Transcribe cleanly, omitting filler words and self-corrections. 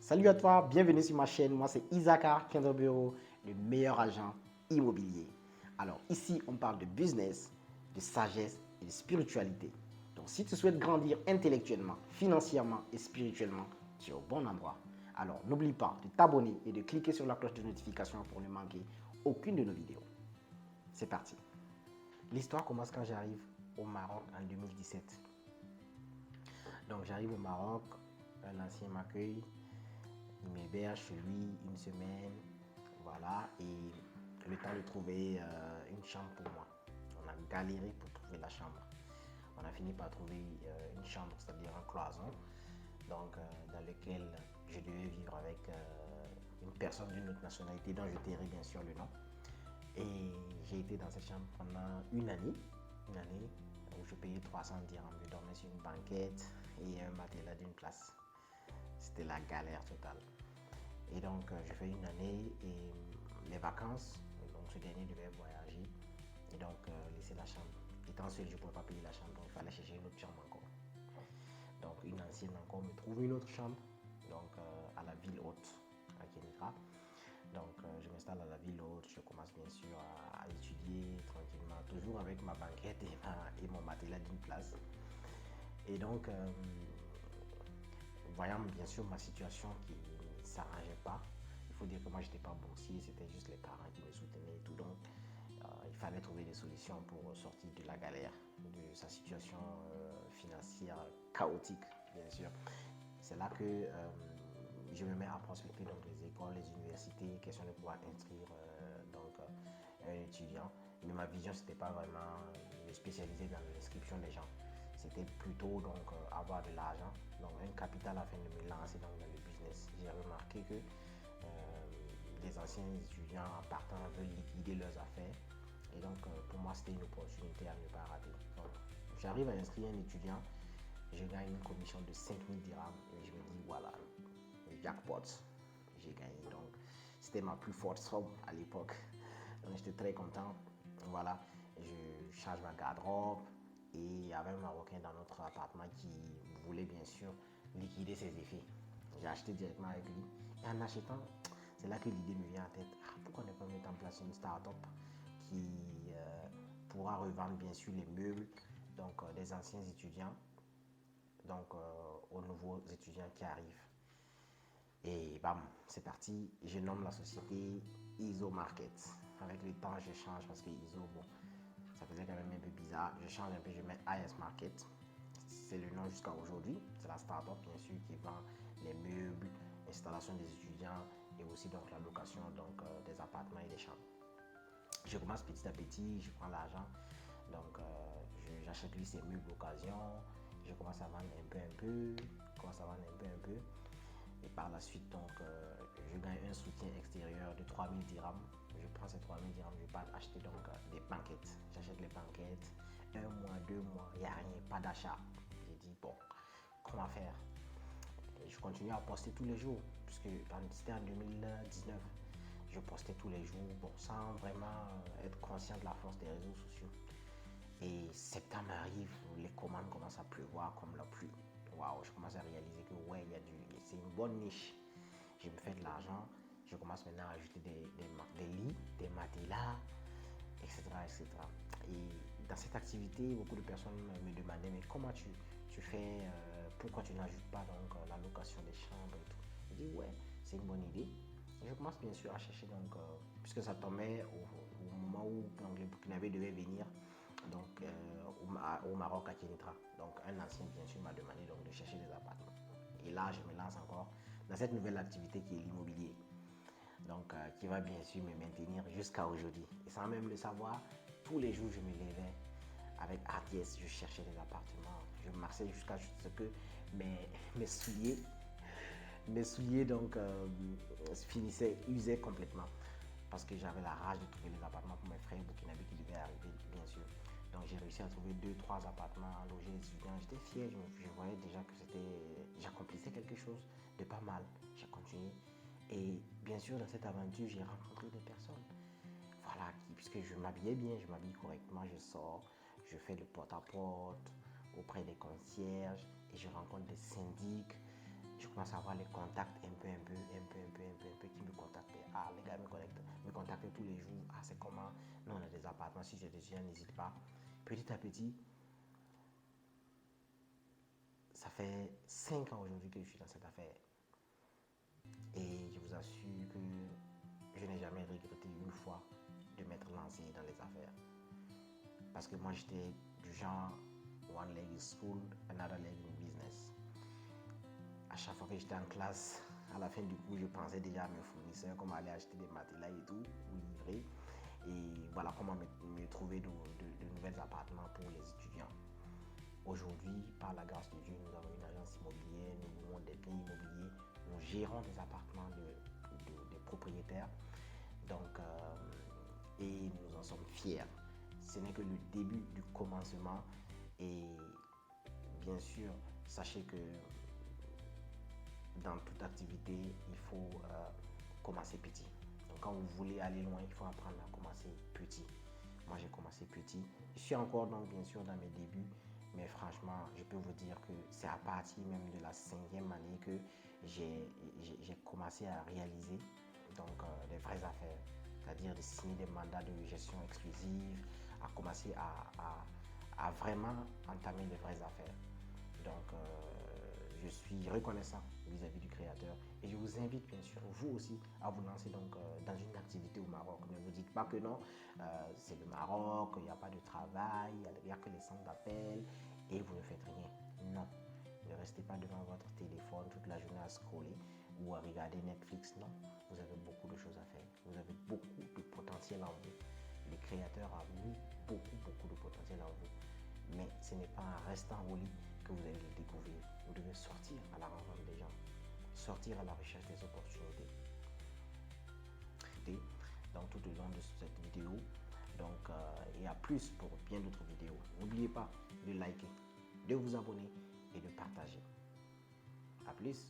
Salut à toi, bienvenue sur ma chaîne. Moi, c'est Isaka Bureau, le meilleur agent immobilier. Alors, ici, on parle de business, de sagesse et de spiritualité. Donc, si tu souhaites grandir intellectuellement, financièrement et spirituellement, tu es au bon endroit. Alors, n'oublie pas de t'abonner et de cliquer sur la cloche de notification pour ne manquer aucune de nos vidéos. C'est parti. L'histoire commence quand j'arrive au Maroc en 2017. Donc, j'arrive au Maroc, un ancien m'accueille. Il m'héberge chez lui une semaine, voilà, et le temps de trouver une chambre pour moi. On a galéré pour trouver la chambre. On a fini par trouver une chambre, c'est-à-dire un cloison, donc dans lequel je devais vivre avec une personne d'une autre nationalité dont je tairai bien sûr le nom. Et j'ai été dans cette chambre pendant une année où je payais 300 dirhams. Je dormais sur une banquette et un matelas d'une place. C'était la galère totale. Et donc, j'ai fait une année et les vacances, donc ce dernier devait voyager et donc laisser la chambre. Étant seul, je ne pouvais pas payer la chambre, donc il fallait chercher une autre chambre encore. Donc, une ancienne encore me trouve une autre chambre, donc à la ville haute, à Kenitra. Donc, je m'installe à la ville haute, je commence bien sûr à étudier tranquillement, toujours avec ma banquette et mon matelas d'une place. Et donc, voyant bien sûr ma situation qui ne s'arrangeait pas, il faut dire que moi j'étais pas boursier, c'était juste les parents qui me soutenaient et tout, donc il fallait trouver des solutions pour sortir de la galère, de sa situation financière chaotique bien sûr. C'est là que je me mets à prospecter donc les écoles, les universités, question de pouvoir inscrire un étudiant. Mais ma vision c'était pas vraiment me spécialiser dans l'inscription des gens. C'était plutôt donc avoir de l'argent, donc un capital afin de me lancer dans le business. J'ai remarqué que les anciens étudiants en partant veulent liquider leurs affaires et donc pour moi c'était une opportunité à ne pas rater. Donc j'arrive à inscrire un étudiant, je gagne une commission de 5000 dirhams et je me dis voilà, jackpot, j'ai gagné. Donc c'était ma plus forte somme à l'époque. Donc j'étais très content. Voilà, je change ma garde-robe. Et il y avait un Marocain dans notre appartement qui voulait bien sûr liquider ses effets. J'ai acheté directement avec lui. Et en achetant, c'est là que l'idée me vient en tête. Pourquoi ne pas mettre en place une start-up qui pourra revendre bien sûr les meubles donc, des anciens étudiants donc, aux nouveaux étudiants qui arrivent. Et bam, c'est parti. Je nomme la société ISO Market. Avec le temps, je change parce que ISO, bon, ça faisait quand même un peu bizarre. Je change un peu, je mets IS Market. C'est le nom jusqu'à aujourd'hui. C'est la start-up, bien sûr, qui vend les meubles, l'installation des étudiants et aussi donc la location donc, des appartements et des chambres. Je commence petit à petit, je prends l'argent. Donc, j'achète lui ses meubles d'occasion. Je commence à vendre un peu, un peu. Et par la suite, donc, je gagne un soutien extérieur de 3000 dirhams. Je prends ces 3000 dirhams, je pars acheter donc des banquettes. J'achète les banquettes, un mois, 2 mois, il n'y a rien, pas d'achat. J'ai dit, bon, comment faire? Et je continue à poster tous les jours, puisque c'était en 2019. Je postais tous les jours, bon, sans vraiment être conscient de la force des réseaux sociaux. Et septembre arrive, les commandes commencent à pleuvoir comme la pluie. Waouh, je commence à réaliser que ouais, c'est une bonne niche. Je me fais de l'argent, je commence maintenant à ajouter des lits, des matelas, etc., etc. Et dans cette activité, beaucoup de personnes me demandaient mais comment tu fais, pourquoi tu n'ajoutes pas donc la location des chambres et tout. Je dis ouais, c'est une bonne idée. Et je commence bien sûr à chercher donc, puisque ça tombait au moment où donc, les Burkinabés devaient venir donc, au Maroc à Kenitra. Donc un ancien bien sûr m'a demandé donc, de chercher des appartements. Et là je me lance encore dans cette nouvelle activité qui est l'immobilier. Donc qui va bien sûr me maintenir jusqu'à aujourd'hui. Et sans même le savoir, tous les jours je me levais avec hardiesse, je cherchais des appartements. Je marchais jusqu'à ce que mes souliers donc finissaient, usaient complètement parce que j'avais la rage de trouver les appartements pour mes frères burkinabés qui devaient arriver, bien sûr. Donc j'ai réussi à trouver 2-3 appartements, à loger les étudiants. J'étais fier, je voyais déjà que j'accomplissais quelque chose de pas mal. J'ai continué. Et bien sûr, dans cette aventure, j'ai rencontré des personnes. Voilà, puisque je m'habillais bien, je m'habille correctement, je sors, je fais le porte-à-porte auprès des concierges et je rencontre des syndics je commence à avoir les contacts un peu qui me contactaient. Ah, les gars me contactaient tous les jours. Ah, c'est comment? Nous, on a des appartements. Si j'ai des étudiants, n'hésite pas. Petit à petit, ça fait 5 ans aujourd'hui que je suis dans cette affaire. Et je vous assure que je n'ai jamais regretté une fois de m'être lancé dans les affaires. Parce que moi, j'étais du genre one leg is school, another leg in business. À chaque fois que j'étais en classe, à la fin du cours, je pensais déjà à mes fournisseurs, comment aller acheter des matelas et tout, ou livrer. Et voilà comment me trouver de nouveaux appartements pour les étudiants. Aujourd'hui, par la grâce de Dieu, nous avons une agence immobilière, nous louons des biens immobiliers, nous gérons des appartements des propriétaires. Donc, et nous en sommes fiers. Ce n'est que le début du commencement. Et bien sûr, sachez que dans toute activité, il faut commencer petit. Donc, quand vous voulez aller loin, il faut apprendre à commencer petit. Moi, j'ai commencé petit. Je suis encore donc bien sûr dans mes débuts, mais franchement, je peux vous dire que c'est à partir même de la 5e année que j'ai commencé à réaliser donc des vraies affaires, c'est-à-dire de signer des mandats de gestion exclusive, à commencer à vraiment entamer des vraies affaires. Donc, je suis reconnaissant vis-à-vis du créateur et je vous invite bien sûr vous aussi à vous lancer donc dans une activité au Maroc. Ne vous dites pas que non, c'est le Maroc, il n'y a pas de travail, il n'y a que les centres d'appel et vous ne faites rien. Non, ne restez pas devant votre téléphone toute la journée à scroller ou à regarder Netflix. Non, vous avez beaucoup de choses à faire. Vous avez beaucoup de potentiel en vous. Le créateur a mis beaucoup de potentiel en vous. Mais ce n'est pas en restant au lit que vous allez le découvrir. Vous devez sortir à la rencontre des gens, sortir à la recherche des opportunités. Donc tout au long de cette vidéo. Donc et à plus pour bien d'autres vidéos. N'oubliez pas de liker, de vous abonner et de partager. À plus.